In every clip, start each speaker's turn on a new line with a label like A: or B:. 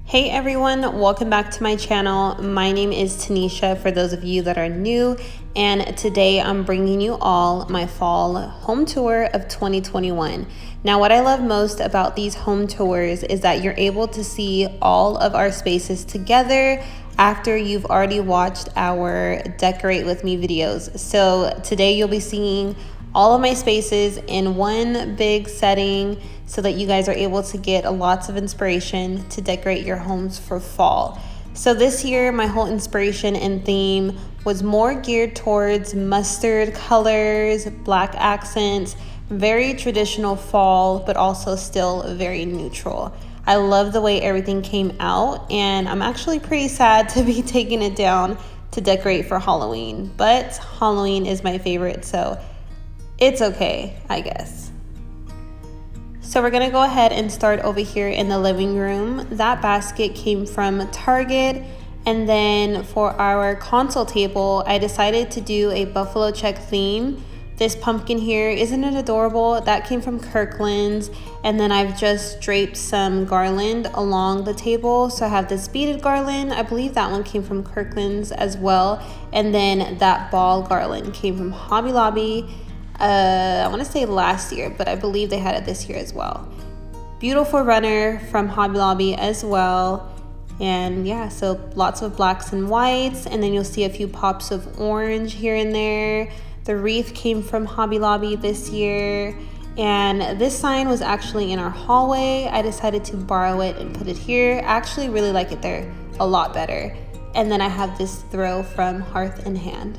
A: Hey everyone, welcome back to my channel. My name is Tanisha for those of you that are new, and today I'm bringing you all my fall home tour of 2021. Now, what I love most about these home tours is that you're able to see all of our spaces together after you've already watched our Decorate With Me videos. So today you'll be seeing all of my spaces in one big setting so that you guys are able to get lots of inspiration to decorate your homes for fall. So this year, my whole inspiration and theme was more geared towards mustard colors, black accents, very traditional fall, but also still very neutral. I love the way everything came out, and I'm actually pretty sad to be taking it down to decorate for Halloween, but Halloween is my favorite, so it's okay, I guess. So we're gonna go ahead and start over here in the living room. That basket came from Target. And then for our console table, I decided to do a buffalo check theme. This pumpkin here, isn't it adorable? That came from Kirkland's. And then I've just draped some garland along the table. So I have this beaded garland. I believe that one came from Kirkland's as well. And then that ball garland came from Hobby Lobby. I want to say last year, but I believe they had it this year as well. Beautiful runner from Hobby Lobby as well. And yeah, so lots of blacks and whites, and then you'll see a few pops of orange here and there. The wreath came from Hobby Lobby this year, and this sign was actually in our hallway. I decided to borrow it and put it here. I actually really like it there a lot better. And then I have this throw from Hearth and Hand.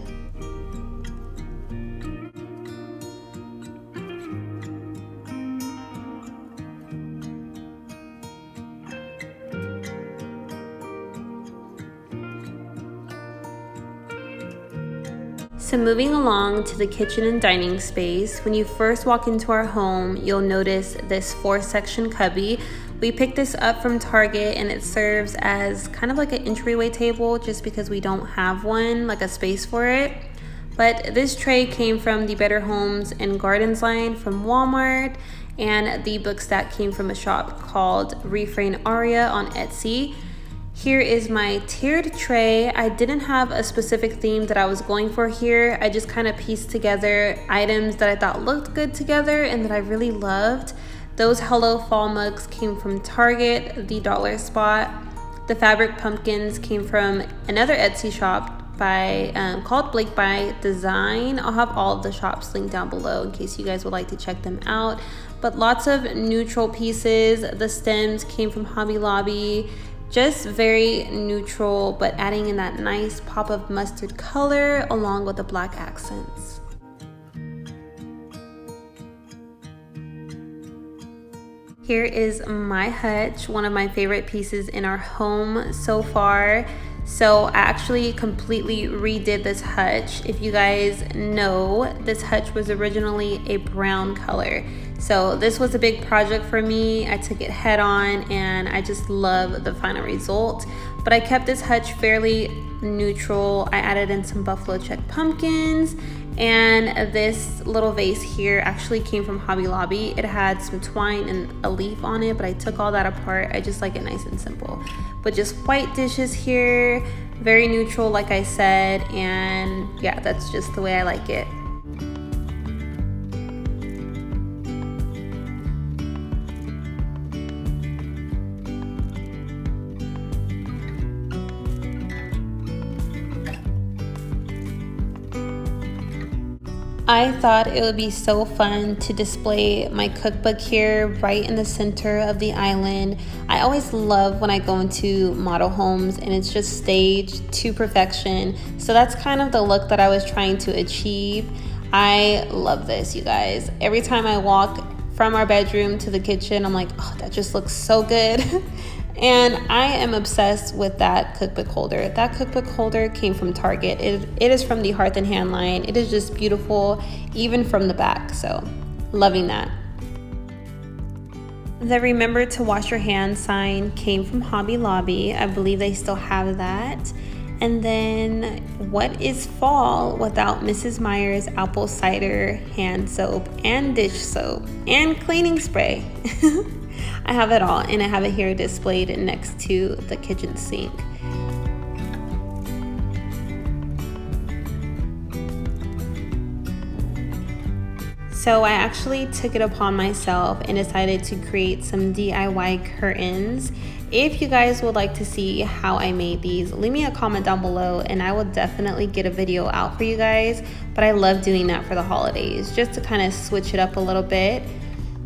A: So moving along to the kitchen and dining space, when you first walk into our home, you'll notice this 4-section cubby. We picked this up from Target, and it serves as kind of like an entryway table just because we don't have one, like a space for it. But this tray came from the Better Homes and Gardens line from Walmart, and the book stack came from a shop called Refrain Aria on Etsy. Here is my tiered tray. I didn't have a specific theme that I was going for here. I just kind of pieced together items that I thought looked good together and that I really loved. Those Hello Fall mugs came from Target, the dollar spot. The fabric pumpkins came from another Etsy shop called Blakebydesign. I'll have all of the shops linked down below in case you guys would like to check them out. But lots of neutral pieces. The stems came from Hobby Lobby. Just very neutral, but adding in that nice pop of mustard color along with the black accents. Here is my hutch, one of my favorite pieces in our home so far. So I actually completely redid this hutch. If you guys know, this hutch was originally a brown color. So this was a big project for me. I took it head on, and I just love the final result. But I kept this hutch fairly neutral. I added in some buffalo check pumpkins, and this little vase here actually came from Hobby Lobby. It had some twine and a leaf on it, but I took all that apart. I just like it nice and simple. But just white dishes here, very neutral like I said, and yeah, that's just the way I like it. I thought it would be so fun to display my cookbook here right in the center of the island. I always love when I go into model homes and it's just staged to perfection. So that's kind of the look that I was trying to achieve. I love this, you guys. Every time I walk from our bedroom to the kitchen, I'm like, oh, that just looks so good. And I am obsessed with that cookbook holder. That cookbook holder came from Target. It is from the Hearth and Hand line. It is just beautiful, even from the back. So, loving that. The Remember to Wash Your Hands sign came from Hobby Lobby. I believe they still have that. And then, what is fall without Mrs. Meyer's apple cider hand soap and dish soap and cleaning spray? I have it all, and I have it here displayed next to the kitchen sink. So I actually took it upon myself and decided to create some DIY curtains. If you guys would like to see how I made these, leave me a comment down below and I will definitely get a video out for you guys. But I love doing that for the holidays, just to kind of switch it up a little bit.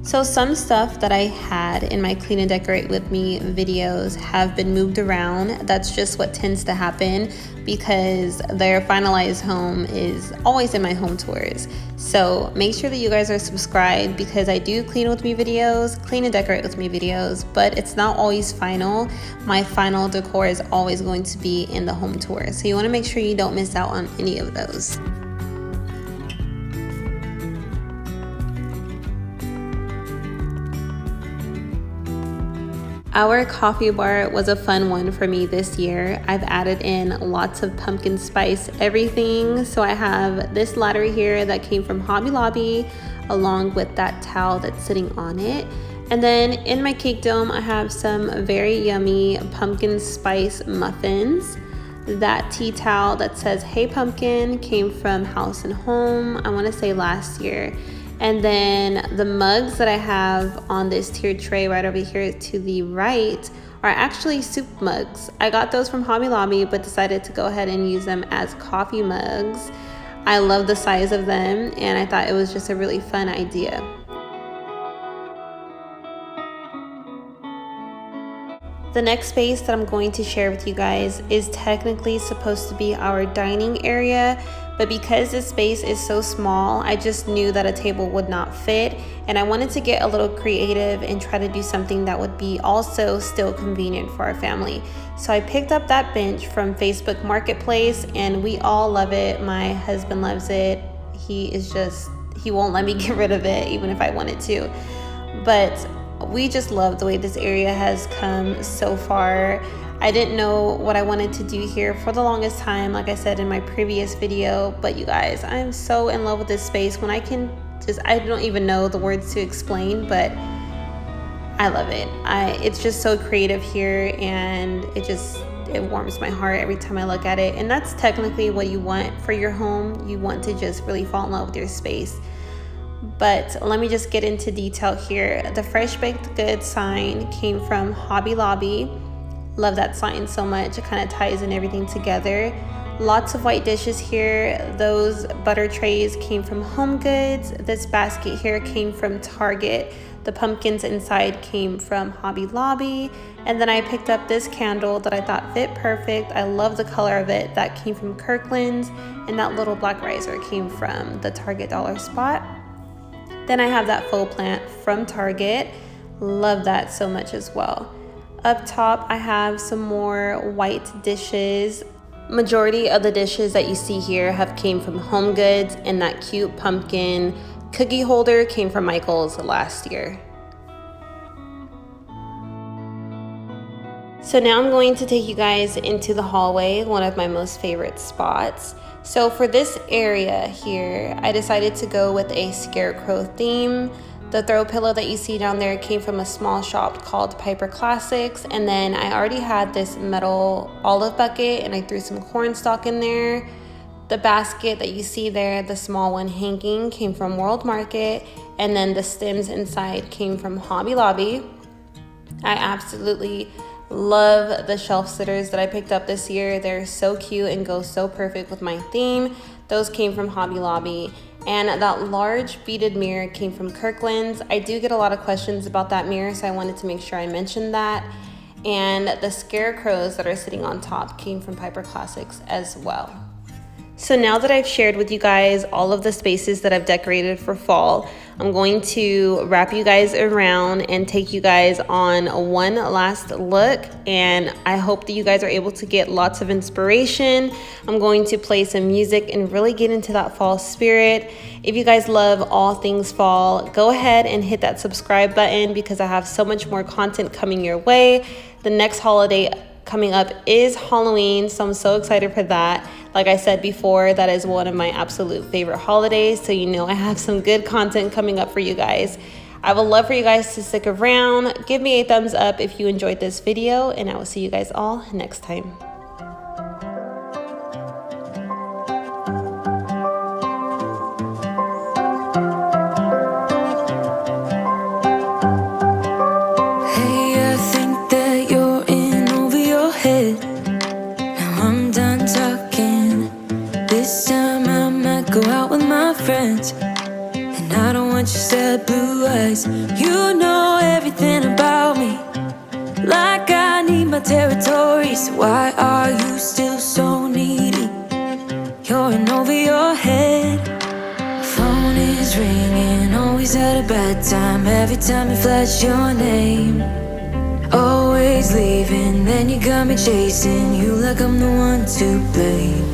A: So some stuff that I had in my clean and decorate with me videos have been moved around. That's just what tends to happen because their finalized home is always in my home tours. So make sure that you guys are subscribed because I do clean with me videos, clean and decorate with me videos, but it's not always final. My final decor is always going to be in the home tour. So you want to make sure you don't miss out on any of those. Our coffee bar was a fun one for me this year. I've added in lots of pumpkin spice everything. So I have this ladder here that came from Hobby Lobby along with that towel that's sitting on it. And then in my cake dome, I have some very yummy pumpkin spice muffins. That tea towel that says Hey Pumpkin came from House and Home, I want to say last year. And then the mugs that I have on this tiered tray right over here to the right are actually soup mugs. I got those from Hobby Lobby but decided to go ahead and use them as coffee mugs. I love the size of them and I thought it was just a really fun idea. The next space that I'm going to share with you guys is technically supposed to be our dining area, but because this space is so small, I just knew that a table would not fit, and I wanted to get a little creative and try to do something that would be also still convenient for our family. So I picked up that bench from Facebook Marketplace, and we all love it. My husband loves it. He won't let me get rid of it even if I wanted to. But we just love the way this area has come so far. I didn't know what I wanted to do here for the longest time, like I said in my previous video, but you guys, I'm so in love with this space when I don't even know the words to explain, but I love it. It's just so creative here and it warms my heart every time I look at it. And that's technically what you want for your home. You want to just really fall in love with your space. But let me just get into detail here. The Fresh Baked Goods sign came from Hobby Lobby. Love that sign so much. It kind of ties in everything together. Lots of white dishes here. Those butter trays came from Home Goods. This basket here came from Target. The pumpkins inside came from Hobby Lobby. And then I picked up this candle that I thought fit perfect. I love the color of it. That came from Kirkland's. And that little black riser came from the Target dollar spot. Then I have that faux plant from Target. Love that so much as well. Up top, I have some more white dishes. Majority of the dishes that you see here have came from Home Goods, and that cute pumpkin cookie holder came from Michael's last year. So now I'm going to take you guys into the hallway, one of my most favorite spots. So for this area here, I decided to go with a scarecrow theme. The throw pillow that you see down there came from a small shop called Piper Classics. And then I already had this metal olive bucket and I threw some corn stalk in there. The basket that you see there, the small one hanging, came from World Market. And then the stems inside came from Hobby Lobby. I absolutely love the shelf sitters that I picked up this year. They're so cute and go so perfect with my theme. Those came from Hobby Lobby. And that large beaded mirror came from Kirkland's. I do get a lot of questions about that mirror, so I wanted to make sure I mentioned that. And the scarecrows that are sitting on top came from Piper Classics as well. So now that I've shared with you guys all of the spaces that I've decorated for fall, I'm going to wrap you guys around and take you guys on one last look, and I hope that you guys are able to get lots of inspiration. I'm going to play some music and really get into that fall spirit. If you guys love all things fall, go ahead and hit that subscribe button because I have so much more content coming your way. The next holiday coming up is Halloween, so I'm so excited for that. Like I said before, that is one of my absolute favorite holidays, so you know I have some good content coming up for you guys. I would love for you guys to stick around. Give me a thumbs up if you enjoyed this video, and I will see you guys all next time.
B: And I don't want your sad blue eyes. You know everything about me, like I need my territory. So why are you still so needy? You're in over your head. The phone is ringing, always at a bad time. Every time you flash your name, always leaving, then you got me chasing you like I'm the one to blame.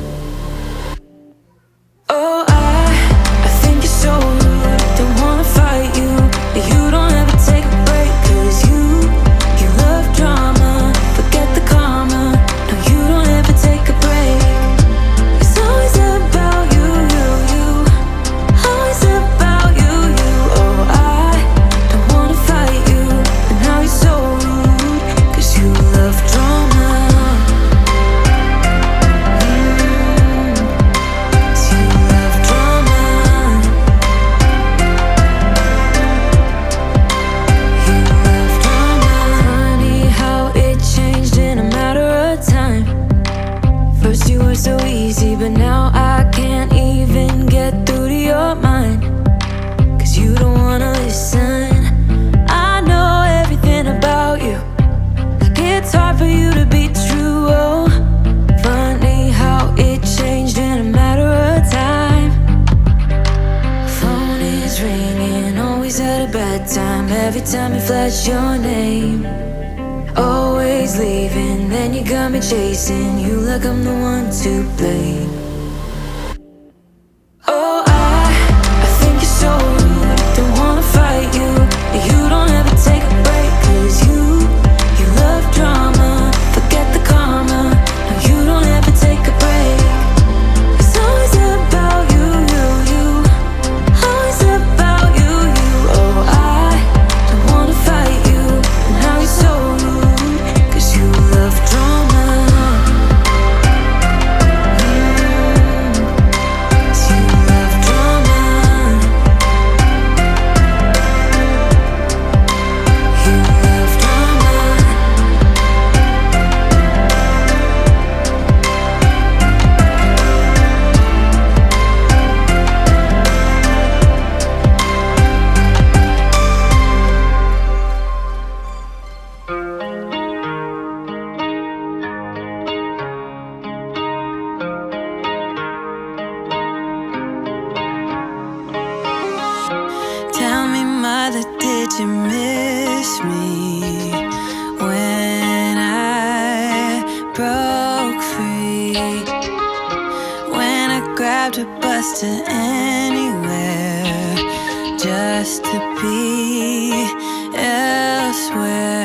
B: So easy, but now I can't even get through to your mind, 'cause you don't wanna listen. I know everything about you, like it's hard for you to be true. Oh, funny how it changed in a matter of time. Phone is ringing, always at a bad time. Every time you flash your name, always leaving, then you got me chasing you like I'm the one to blame. Oh, I think you're so rude, don't wanna fight you, but you don't ever take a break. 'Cause you love drama, forget the karma. No, you don't ever take a break. It's always about you, always about you. Oh, I don't wanna fight you, and now you're so rude, 'cause you love drama. Did you miss me when I broke free? When I grabbed a bus to anywhere just to be elsewhere.